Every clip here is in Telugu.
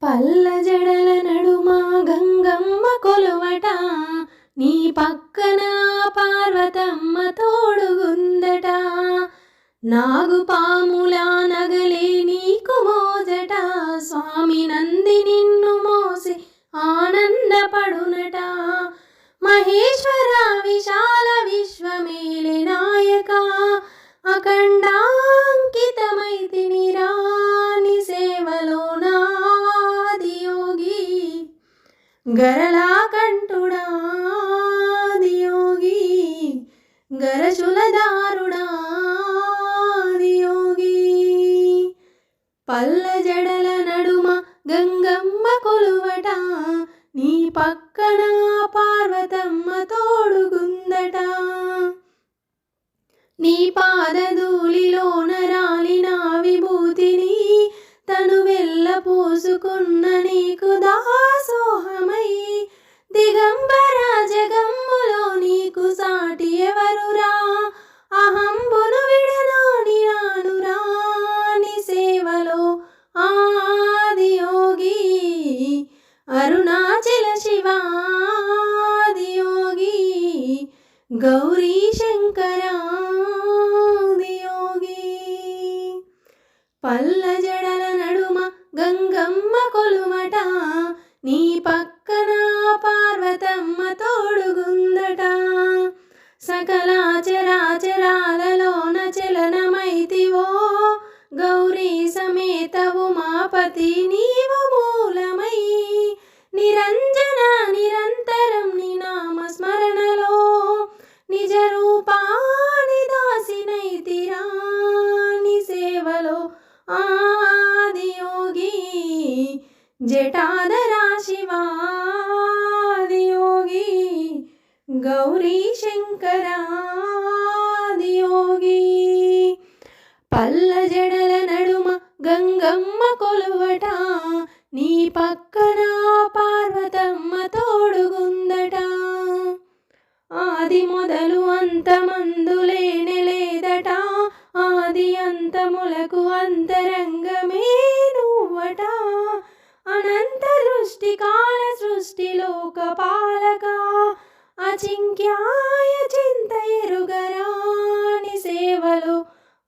పల్ల జడల నడుమ గంగమ్మ కొలువట, నీ పక్కన పార్వతమ్మ తోడుగుందట. నాగు పాముల నగలే నీకు మోజట, స్వామి నంది నిన్ను మోసి ఆనందపడునట. మహేశ్వర విశాల విశ్వమేలే నాయక, అఖండాంకితమైతిని రాని సేవలో నాదియోగి. గరళా కంఠుడాదియోగి, గరచులదారుడాదియోగి. పల్ల జడల నడుమ గంగమ్మ కొలువట, నీ పక్కన పార్వతమ్మ తోడుగుందట. నీ పాదధూళిలోన రాలిన విభూతిని తను వెళ్ళ పూసుకున్న నీకు దాసోహమై, దిగంబర జగమ్ములో నీకు సాటి ఎవరురా, అహంబును విడనాని రాను రాని సేవలో ఆదియోగి. అరుణాచల శివాదియోగి, గౌరీ శంకరాదియోగి. పల్ల జడల నడుమ గంగమ్మ కొలువట, నీ పక్కన పార్వతమ్మ తోడుగుందట. సకల చరాచరాలలోన చలనమైతివో, గౌరీ సమేత ఉమాపతి నీవు మూలమై. నిరంజన నిరంతరం నీ నామ స్మరణలో, నిజ రూపాని దాసినైతిరా నీ సేవలో ఆదియోగి. జటాధరా శివాదియోగి, గౌరీ శంకరాదియోగి. పల్ల జడల నడుమ గంగమ్మ కొలువట, నీ పక్కన పార్వతమ్మ తోడుగుందట. ఆది మొదలు అంతమందు లేనే లేదట, ఆది అంతములకు అంతరంగమే నువ్వట. అనంత దృష్టి కాల సృష్టి లోక పాలక, అచింక్యాయ చింత ఎరుగరాని సేవలో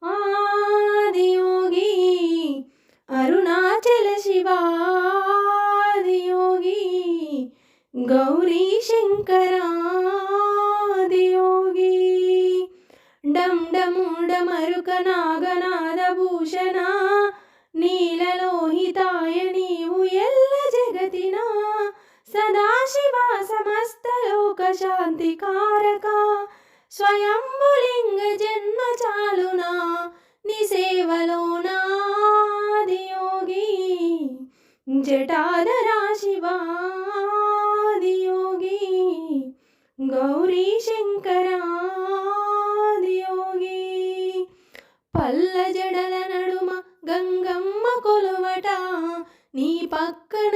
ఆదియోగి. అరుణాచల శివాదియోగి, గౌరీ శంకరాదియోగి. డం డము డమరుక నాగనాద భూషణ, నీలలోహితాయ నీవు ఎల్ల జగతిన. సదాశివ సమస్త లోక శాంతికారక, స్వయంభులింగ జన్మ చాలునా నీ సేవలో నాదియోగి. జటాధరా శివాదియోగి, గౌరీ శంకరాదియోగి. పల్ల జడల నడుమ గంగమ్మ కొలువట, నీ పక్కన